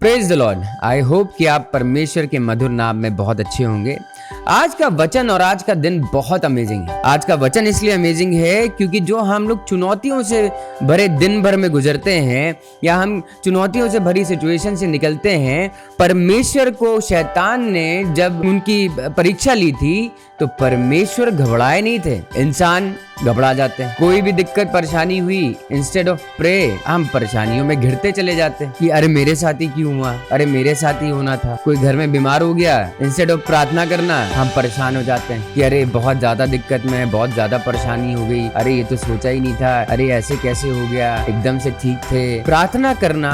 Praise the Lord. I hope कि आप परमेश्वर के मधुर नाम में बहुत अच्छे होंगे। आज का वचन और आज का दिन बहुत अमेजिंग है। आज का वचन इसलिए अमेजिंग है क्योंकि जो हम लोग चुनौतियों से भरे दिन भर में गुजरते हैं या हम चुनौतियों से भरी सिचुएशन से निकलते हैं, परमेश्वर को शैतान ने जब उनकी परीक्षा ली थी तो परमेश्वर घबराए नहीं थे। इंसान घबरा जाते हैं। कोई भी दिक्कत परेशानी हुई, इंस्टेड ऑफ प्रे हम परेशानियों में घिरते चले जाते हैं कि अरे मेरे साथ ही क्यों हुआ, अरे मेरे साथ ही होना था। कोई घर में बीमार हो गया, इंस्टेड ऑफ प्रार्थना करना हम परेशान हो जाते हैं कि अरे बहुत ज्यादा दिक्कत में है, बहुत ज्यादा परेशानी हो गई, अरे ये तो सोचा ही नहीं था, अरे ऐसे कैसे हो गया, एकदम से ठीक थे। प्रार्थना करना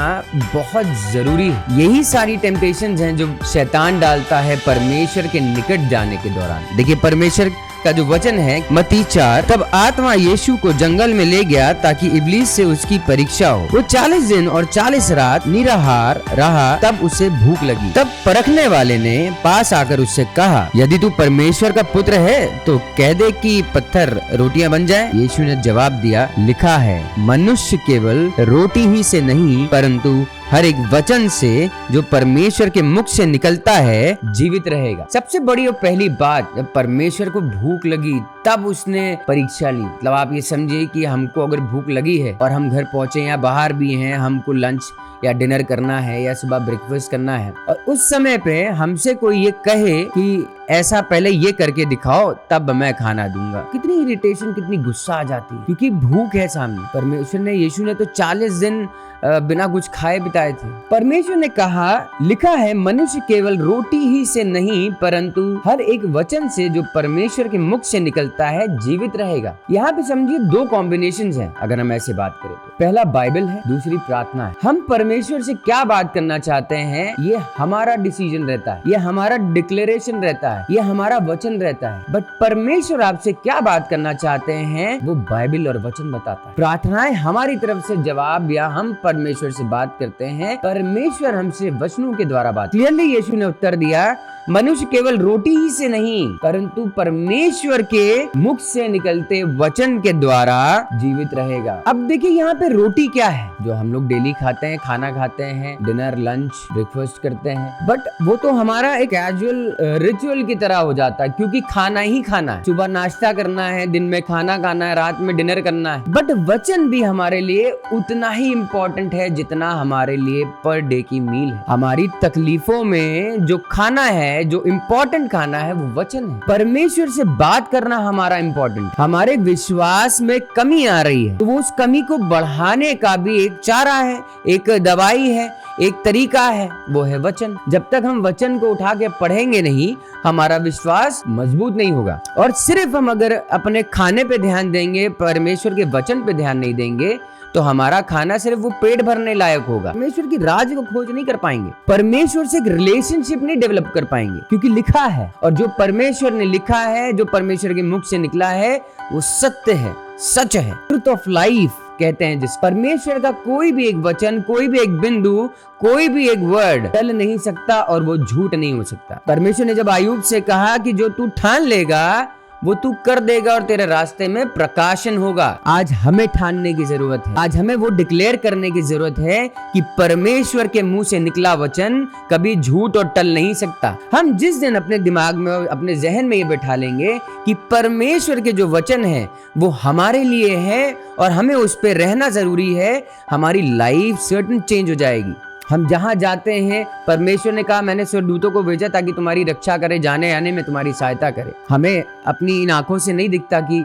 बहुत जरूरी है। यही सारी टेम्पटेशंस हैं जो शैतान डालता है परमेश्वर के निकट जाने के दौरान। देखिए परमेश्वर का जो वचन है मत्ती 4, तब आत्मा यीशु को जंगल में ले गया ताकि इब्लीस से उसकी परीक्षा हो। वो 40 दिन और 40 रात निराहार रहा, तब उसे भूख लगी। तब परखने वाले ने पास आकर उससे कहा, यदि तू परमेश्वर का पुत्र है तो कह दे कि पत्थर रोटियां बन जाए। यीशु ने जवाब दिया, लिखा है मनुष्य केवल रोटी ही से नहीं परंतु हर एक वचन से जो परमेश्वर के मुख से निकलता है जीवित रहेगा। सबसे बड़ी और पहली बात, जब परमेश्वर को भूख लगी तब उसने परीक्षा ली। मतलब आप ये समझिए कि हमको अगर भूख लगी है और हम घर पहुंचे या बाहर भी हैं, हमको लंच या डिनर करना है या सुबह ब्रेकफास्ट करना है और उस समय पे हमसे कोई ये कहे कि ऐसा पहले ये करके दिखाओ तब मैं खाना दूंगा, कितनी इरिटेशन, कितनी गुस्सा आ जाती है क्योंकि भूख है सामने। परमेश्वर ने, यीशु ने तो 40 दिन बिना कुछ खाए बिताए थे। परमेश्वर ने कहा, लिखा है मनुष्य केवल रोटी ही से नहीं परंतु हर एक वचन से जो परमेश्वर के मुख से निकलता है जीवित रहेगा। यहाँ पे समझिए दो कॉम्बिनेशंस हैं अगर हम ऐसे बात करें तो। पहला बाइबल है, दूसरी प्रार्थना है। हम परमेश्वर से क्या बात करना चाहते हैं ये हमारा डिसीजन रहता है, ये हमारा डिक्लेरेशन रहता है, ये हमारा वचन रहता है। बट परमेश्वर आपसे क्या बात करना चाहते हैं वो बाइबल और वचन बताता है। प्रार्थनाएं हमारी तरफ से जवाब या हम परमेश्वर से बात करते हैं, परमेश्वर हमसे वचनों के द्वारा बात। क्लियरली यीशु ने उत्तर दिया, मनुष्य केवल रोटी ही से नहीं परंतु परमेश्वर के मुख से निकलते वचन के द्वारा जीवित रहेगा। अब देखिए यहाँ पे रोटी क्या है, जो हम लोग डेली खाते हैं, खाना खाते हैं, डिनर लंच ब्रेकफास्ट करते हैं, बट वो तो हमारा एक कैजुअल रिचुअल की तरह हो जाता है क्योंकि खाना ही खाना है। सुबह नाश्ता करना है, दिन में खाना खाना है, रात में डिनर करना है। बट वचन भी हमारे लिए उतना ही इम्पोर्टेंट है जितना हमारे लिए पर डे की मील है। हमारी तकलीफों में जो खाना है, जो इम्पोर्टेंट खाना है वो वचन है। परमेश्वर से बात करना हमारा इम्पोर्टेंट। हमारे विश्वास में कमी आ रही है तो वो उस कमी को बढ़ाने का भी एक चारा है, एक दवाई है, एक तरीका है, वो है वचन। जब तक हम वचन को उठा के पढ़ेंगे नहीं, हमारा विश्वास मजबूत नहीं होगा। और सिर्फ हम अगर अपने खाने पे ध्यान देंगे, परमेश्वर के वचन पे ध्यान नहीं देंगे तो हमारा खाना सिर्फ वो पेट भरने लायक होगा। परमेश्वर की राज को खोज नहीं कर पाएंगे, परमेश्वर से एक रिलेशनशिप नहीं डेवलप कर पाएंगे क्योंकि लिखा है और जो परमेश्वर ने लिखा है, जो परमेश्वर के मुख से निकला है वो सत्य है, सच है, ट्रुथ ऑफ लाइफ कहते हैं जिस। परमेश्वर का कोई भी एक वचन, कोई भी एक बिंदु, कोई भी एक वर्ड टल नहीं सकता और वो झूठ नहीं हो सकता। परमेश्वर ने जब अय्यूब से कहा कि जो तू ठान लेगा वो तू कर देगा और तेरे रास्ते में प्रकाशन होगा, आज हमें ठानने की जरूरत है। आज हमें वो डिक्लेयर करने की जरूरत है कि परमेश्वर के मुंह से निकला वचन कभी झूठ और टल नहीं सकता। हम जिस दिन अपने दिमाग में, अपने जहन में ये बैठा लेंगे कि परमेश्वर के जो वचन है वो हमारे लिए है और हमें उस पर रहना जरूरी है, हमारी लाइफ सर्टन चेंज हो जाएगी। हम जहाँ जाते हैं, परमेश्वर ने कहा मैंने स्वर्गदूतों को भेजा ताकि तुम्हारी रक्षा करे, जाने आने में तुम्हारी सहायता करे। हमें अपनी इन आंखों से नहीं दिखता कि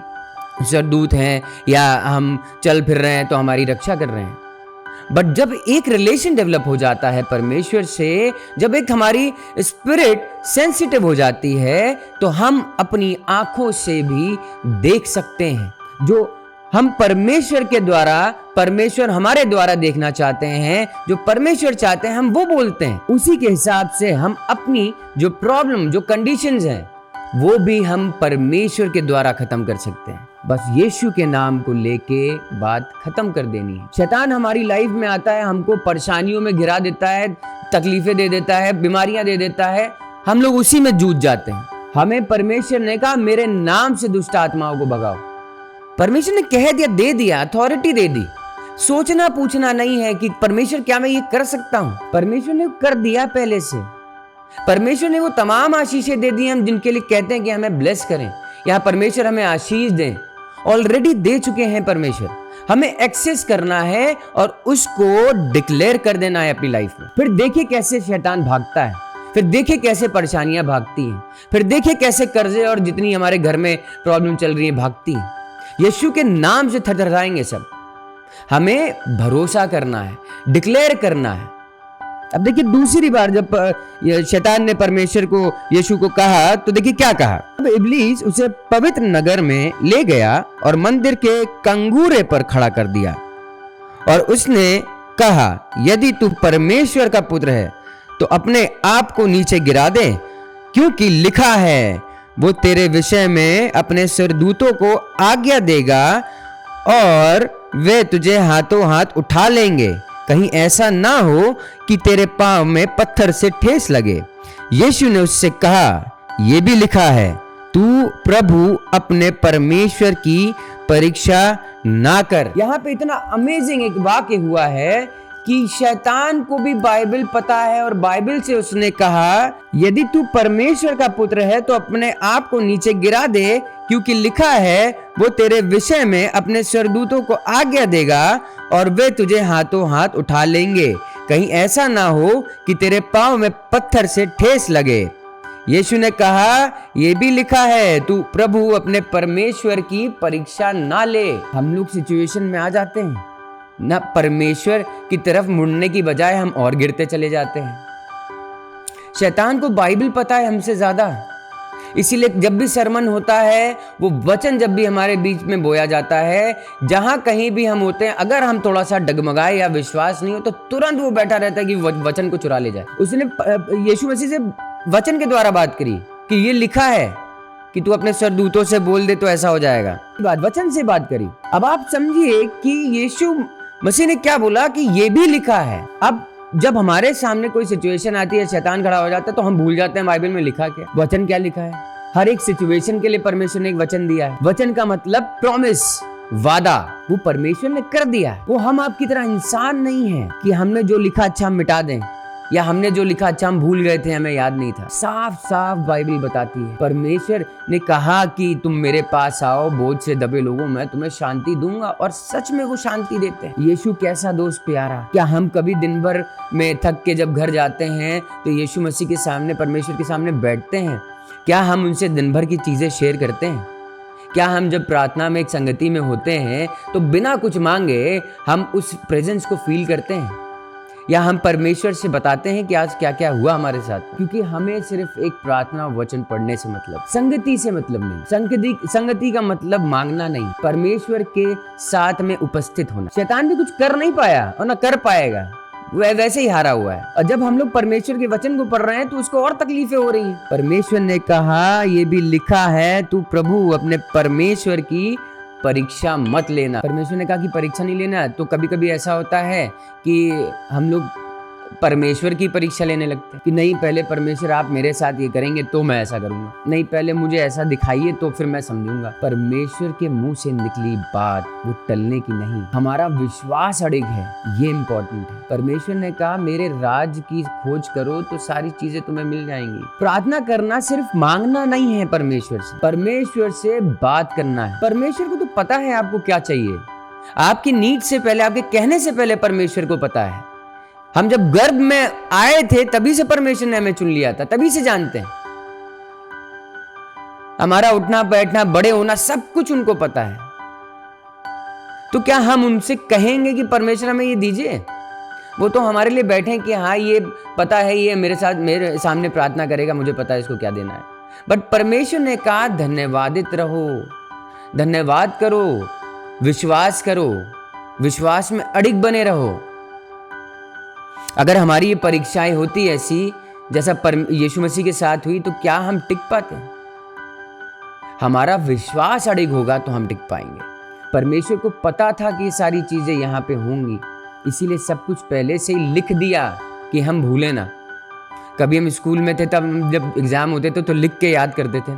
स्वर्गदूत हैं या हम चल फिर रहे हैं तो हमारी रक्षा कर रहे हैं। बट जब एक रिलेशन डेवलप हो जाता है परमेश्वर से, जब एक हमारी स्पिरिट सेंसिटिव हो जाती है तो हम अपनी आंखों से भी देख सकते हैं। जो हम परमेश्वर के द्वारा, परमेश्वर हमारे द्वारा देखना चाहते हैं, जो परमेश्वर चाहते हैं हम वो बोलते हैं। उसी के हिसाब से हम अपनी जो प्रॉब्लम, जो कंडीशंस हैं वो भी हम परमेश्वर के द्वारा खत्म कर सकते हैं। बस यीशु के नाम को लेके बात खत्म कर देनी है। शैतान हमारी लाइफ में आता है, हमको परेशानियों में घिरा देता है, तकलीफें दे देता है, बीमारियां दे देता है, हम लोग उसी में जूझ जाते हैं। हमें परमेश्वर ने कहा मेरे नाम से दुष्ट आत्माओं को भगाओ। परमेश्वर ने कह दिया, दे दिया, अथॉरिटी दे दी। सोचना पूछना नहीं है कि परमेश्वर क्या मैं ये कर सकता हूं। परमेश्वर ने कर दिया पहले से। परमेश्वर ने वो तमाम आशीषें दे दी हम जिनके लिए कहते हैं कि हमें ब्लेस करें, या परमेश्वर हमें आशीष दें, ऑलरेडी दे चुके हैं परमेश्वर। हमें एक्सेस करना है और उसको डिक्लेयर कर देना है अपनी लाइफ में। फिर देखिए कैसे शैतान भागता है, फिर देखिए कैसे परेशानियां भागती हैं, फिर देखिए कैसे कर्जे और जितनी हमारे घर में प्रॉब्लम चल रही है भागती हैं। यीशु के नाम से थरथराएंगे सब। हमें भरोसा करना है, डिक्लेयर करना है। अब देखिए दूसरी बार जब शैतान ने परमेश्वर को, यीशु को कहा, तो देखिए क्या कहा। अब इब्लीस उसे पवित्र नगर में ले गया और मंदिर के कंगूरे पर खड़ा कर दिया और उसने कहा, यदि तू परमेश्वर का पुत्र है तो अपने आप को नीचे गिरा दे, क्योंकि लिखा है, वो तेरे विषय में अपने स्वर्गदूतों को आज्ञा देगा और वे तुझे हाथों हाथ उठा लेंगे, कहीं ऐसा ना हो कि तेरे पांव में पत्थर से ठेस लगे। यीशु ने उससे कहा, यह भी लिखा है, तू प्रभु अपने परमेश्वर की परीक्षा ना कर। यहाँ पे इतना अमेजिंग एक वाक्य हुआ है कि शैतान को भी बाइबल पता है और बाइबल से उसने कहा, यदि तू परमेश्वर का पुत्र है तो अपने आप को नीचे गिरा दे, क्योंकि लिखा है, वो तेरे विषय में अपने स्वर्गदूतों को आज्ञा देगा और वे तुझे हाथों हाथ उठा लेंगे, कहीं ऐसा ना हो कि तेरे पांव में पत्थर से ठेस लगे। यीशु ने कहा, यह भी लिखा है, तू प्रभु अपने परमेश्वर की परीक्षा ना ले। हम लोग सिचुएशन में आ जाते हैं ना, परमेश्वर की तरफ मुड़ने की बजाय हम और गिरते चले जाते हैं। शैतान को बाइबल पता है हमसे ज्यादा, इसीलिए जब भी सरमन होता है, वो वचन जब भी हमारे बीच में बोया जाता है, जहां कहीं भी हम होते हैं, अगर हम थोड़ा सा डगमगाए या विश्वास नहीं हो तो तुरंत वो बैठा रहता है कि वचन को चुरा ले जाए। उसने यीशु मसीह से वचन के द्वारा बात करी कि ये लिखा है कि तू अपने स्वर्गदूतों से बोल दे तो ऐसा हो जाएगा। वचन से बात करी। अब आप समझिए कि यीशु मसीह ने क्या बोला कि ये भी लिखा है। अब जब हमारे सामने कोई सिचुएशन आती है, शैतान खड़ा हो जाता है, तो हम भूल जाते हैं बाइबल में लिखा क्या, वचन क्या लिखा है। हर एक सिचुएशन के लिए परमेश्वर ने एक वचन दिया है। वचन का मतलब प्रॉमिस, वादा, वो परमेश्वर ने कर दिया है। वो हम आपकी तरह इंसान नहीं है कि हमने जो लिखा अच्छा हम मिटा दें, या हमने जो लिखा अच्छा हम भूल गए थे, हमें याद नहीं था। साफ साफ बाइबल बताती है, परमेश्वर ने कहा कि तुम मेरे पास आओ बोझ से दबे लोगों, मैं तुम्हें शांति दूंगा, और सच में वो शांति देते हैं। यीशु कैसा दोस्त प्यारा। क्या हम कभी दिन भर में थक के जब घर जाते हैं तो यीशु मसीह के सामने, परमेश्वर के सामने बैठते हैं? क्या हम उनसे दिन भर की चीजें शेयर करते हैं? क्या हम जब प्रार्थना में एक संगति में होते हैं तो बिना कुछ मांगे हम उस प्रेजेंस को फील करते हैं? या हम परमेश्वर से बताते हैं कि आज क्या क्या हुआ हमारे साथ? क्योंकि हमें सिर्फ एक प्रार्थना वचन पढ़ने से मतलब, संगति से मतलब नहीं। संगति का मतलब मांगना नहीं, परमेश्वर के साथ में उपस्थित होना। शैतान भी कुछ कर नहीं पाया और ना कर पाएगा, वह वैसे ही हारा हुआ है। और जब हम लोग परमेश्वर के वचन को पढ़ रहे हैं तो उसको और तकलीफें हो रही हैं। परमेश्वर ने कहा, ये भी लिखा है, तू प्रभु अपने परमेश्वर की परीक्षा मत लेना। परमेश्वर ने कहा कि परीक्षा नहीं लेना। तो कभी कभी ऐसा होता है कि हम लोग परमेश्वर की परीक्षा लेने लगते हैं कि नहीं, पहले परमेश्वर आप मेरे साथ ये करेंगे तो मैं ऐसा करूंगा, नहीं पहले मुझे ऐसा दिखाइए तो फिर मैं समझूंगा। परमेश्वर के मुंह से निकली बात वो टलने की नहीं। हमारा विश्वास अड़िग है, ये इंपॉर्टेंट है। परमेश्वर ने कहा, मेरे राज की खोज करो तो सारी चीजें तुम्हें मिल जाएंगी। प्रार्थना करना सिर्फ मांगना नहीं है, परमेश्वर से बात करना है। परमेश्वर को तो पता है आपको क्या चाहिए। आपकी नीड से पहले, आपके कहने से पहले परमेश्वर को पता है। हम जब गर्भ में आए थे तभी से परमेश्वर ने हमें चुन लिया था, तभी से जानते हैं। हमारा उठना बैठना, बड़े होना, सब कुछ उनको पता है। तो क्या हम उनसे कहेंगे कि परमेश्वर हमें ये दीजिए? वो तो हमारे लिए बैठे कि हाँ ये पता है, ये मेरे सामने प्रार्थना करेगा, मुझे पता है इसको क्या देना है। बट परमेश्वर ने कहा, धन्यवादित रहो, धन्यवाद करो, विश्वास करो, विश्वास में अड़िग बने रहो। अगर हमारी ये परीक्षाएं होती ऐसी जैसा यीशु मसीह के साथ हुई तो क्या हम टिक पाते? हमारा विश्वास अड़िग होगा तो हम टिक पाएंगे। परमेश्वर को पता था कि ये सारी चीजें यहाँ पे होंगी, इसीलिए सब कुछ पहले से ही लिख दिया कि हम भूले ना। कभी हम स्कूल में थे तब जब एग्जाम होते थे तो लिख के याद करते थे।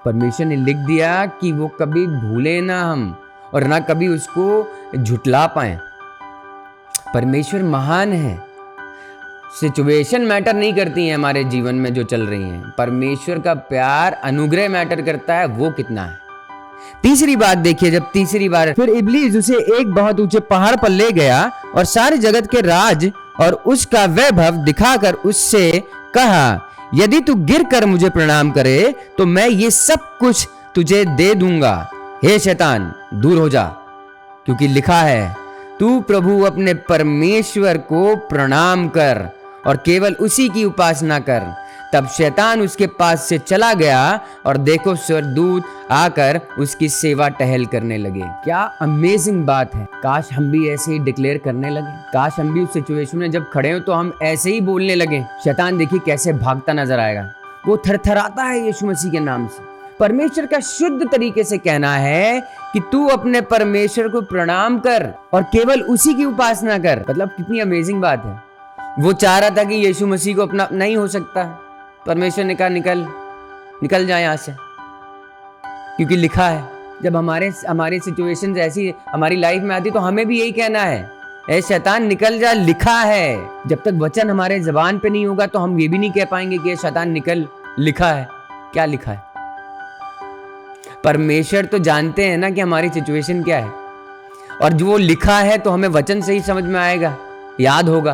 परमेश्वर ने लिख दिया कि वो कभी भूले ना हम, और ना कभी उसको झुटला पाए। परमेश्वर महान है। सिचुएशन मैटर नहीं करती है हमारे जीवन में जो चल रही हैं, परमेश्वर का प्यार अनुग्रह मैटर करता है, वो कितना है। तीसरी बात देखिए, जब तीसरी बार फिर इब्लीस उसे एक बहुत ऊंचे पहाड़ पर ले गया और सारे जगत के राज और उसका वैभव दिखाकर उससे कहा, यदि तू गिर कर मुझे प्रणाम करे तो मैं ये सब कुछ तुझे दे दूंगा। हे शैतान, दूर हो जा, क्योंकि लिखा है, तू प्रभु अपने परमेश्वर को प्रणाम कर और केवल उसी की उपासना कर। तब शैतान उसके पास से चला गया और देखो स्वर्गदूत आकर उसकी सेवा टहल करने लगे। क्या अमेजिंग बात है। काश हम भी ऐसे ही डिक्लेयर करने लगे, काश हम भी उस सिचुएशन में जब खड़े हो तो हम ऐसे ही बोलने लगे। शैतान देखिए कैसे भागता नजर आएगा, वो थरथराता है यीशु मसीह के नाम से। परमेश्वर का शुद्ध तरीके से कहना है कि तू अपने परमेश्वर को प्रणाम कर और केवल उसी की उपासना कर। मतलब कितनी अमेजिंग बात है। वो चाह रहा था कि यीशु मसीह को अपना नहीं हो सकता, परमेश्वर ने कहा निकल जाए यहाँ से, क्योंकि लिखा है। जब हमारे सिचुएशंस ऐसी हमारी लाइफ में आती तो हमें भी यही कहना है, ए शैतान निकल जा, लिखा है। जब तक वचन हमारे जबान पे नहीं होगा तो हम ये भी नहीं कह पाएंगे कि शैतान निकल, लिखा है। क्या लिखा है? परमेश्वर तो जानते हैं ना कि हमारी सिचुएशन क्या है, और जो वो लिखा है तो हमें वचन से ही समझ में आएगा, याद होगा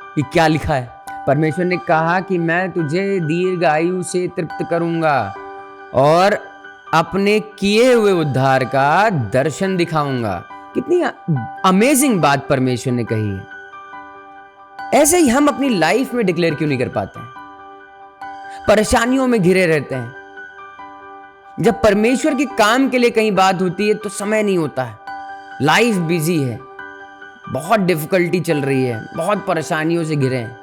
कि क्या लिखा है। परमेश्वर ने कहा कि मैं तुझे दीर्घ आयु से तृप्त करूंगा और अपने किए हुए उद्धार का दर्शन दिखाऊंगा। कितनी अमेजिंग बात परमेश्वर ने कही है। ऐसे ही हम अपनी लाइफ में डिक्लेयर क्यों नहीं कर पाते हैं? परेशानियों में घिरे रहते हैं। जब परमेश्वर के काम के लिए कहीं बात होती है तो समय नहीं होता है, लाइफ बिजी है, बहुत डिफिकल्टी चल रही है, बहुत परेशानियों से घिरे हैं।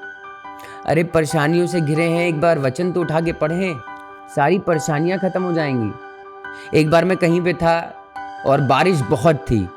अरे परेशानियों से घिरे हैं, एक बार वचन तो उठा के पढ़ें, सारी परेशानियां खत्म हो जाएंगी। एक बार मैं कहीं पे था और बारिश बहुत थी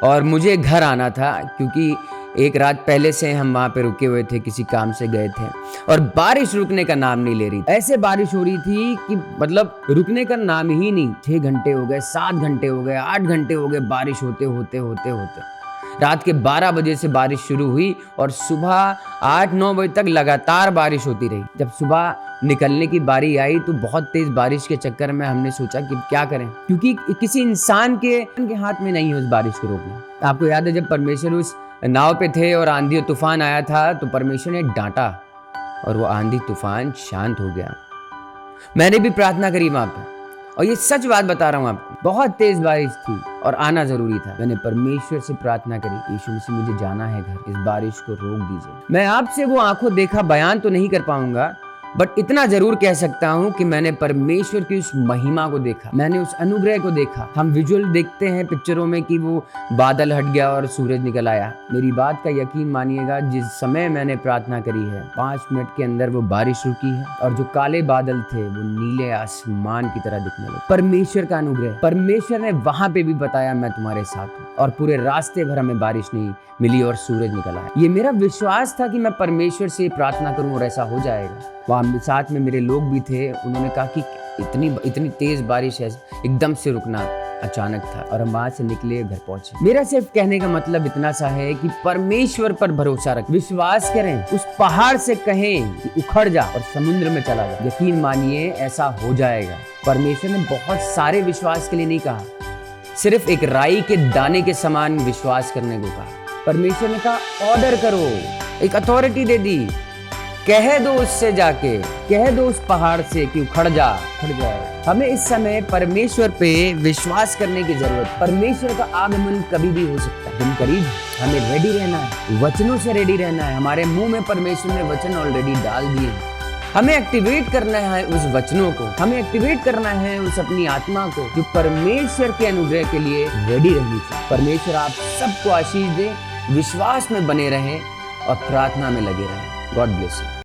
और मुझे घर आना था, क्योंकि एक रात पहले से हम वहाँ पे रुके हुए थे, किसी काम से गए थे, और बारिश रुकने का नाम नहीं ले रही। ऐसे बारिश हो रही थी कि मतलब रुकने का नाम ही नहीं। 6 घंटे हो गए, 7 घंटे हो गए, 8 घंटे हो गए बारिश होते होते होते होते। रात के 12 बजे से बारिश शुरू हुई और सुबह 8-9 बजे तक लगातार बारिश होती रही। जब सुबह निकलने की बारी आई तो बहुत तेज बारिश के चक्कर में हमने सोचा कि क्या करें, क्योंकि किसी इंसान के हाथ में नहीं है उस बारिश को रोकना। आपको याद है जब परमेश्वर उस नाव पे थे और आंधी और तूफान आया था तो परमेश्वर ने डांटा और वो आंधी तूफान शांत हो गया। मैंने भी प्रार्थना करी वहां पे, और ये सच बात बता रहा हूँ आपको, बहुत तेज बारिश थी और आना जरूरी था। मैंने परमेश्वर से प्रार्थना करी, यीशु मसीह मुझे जाना है घर, इस बारिश को रोक दीजिए। मैं आपसे वो आंखों देखा बयान तो नहीं कर पाऊंगा, बट इतना जरूर कह सकता हूं कि मैंने परमेश्वर की उस महिमा को देखा, मैंने उस अनुग्रह को देखा। हम विजुअल देखते हैं पिक्चरों में कि वो बादल हट गया और सूरज निकल आया। मेरी बात का यकीन मानिएगा, जिस समय मैंने प्रार्थना करी है 5 मिनट के अंदर वो बारिश रुकी है और जो काले बादल थे वो नीले आसमान की तरह दिखने लगे। परमेश्वर का अनुग्रह। परमेश्वर ने वहां पे भी बताया मैं तुम्हारे साथ हूँ, और पूरे रास्ते भर हमें बारिश नहीं मिली और सूरज निकल आया। ये मेरा विश्वास था कि मैं परमेश्वर से प्रार्थना करूं और ऐसा हो जाएगा। वहाँ साथ में मेरे लोग भी थे, उन्होंने कहा कि इतनी तेज बारिश है, एकदम से रुकना अचानक था, और हम वहां से निकले, घर पहुंचे। मेरा सिर्फ कहने का मतलब इतना सा है कि परमेश्वर पर भरोसा रख, विश्वास करें, उस पहाड़ से कहें कि उखड़ जा और समुद्र में चला जा। यकीन मानिए ऐसा हो जाएगा। परमेश्वर ने बहुत सारे विश्वास के लिए नहीं कहा, सिर्फ एक राई के दाने के समान विश्वास करने को कहा। परमेश्वर ने कहा ऑर्डर करो, एक अथॉरिटी दे दी, कह दो उससे, जाके कह दो उस पहाड़ से कि उखड़ जा, उखड़ जाए। हमें इस समय परमेश्वर पे विश्वास करने की जरूरत। परमेश्वर का आगमन कभी भी हो सकता है, दिन करीब। हमें रेडी रहना है, वचनों से रेडी रहना है। हमारे मुंह में परमेश्वर ने वचन ऑलरेडी डाल दिए हैं, हमें एक्टिवेट करना है उस वचनों को, हमें एक्टिवेट करना है उस अपनी आत्मा को जो परमेश्वर के अनुग्रह के लिए रेडी रहनी चाहिए। परमेश्वर आप सबको आशीष दे, विश्वास में बने रहें और प्रार्थना में लगे रहें। God bless you.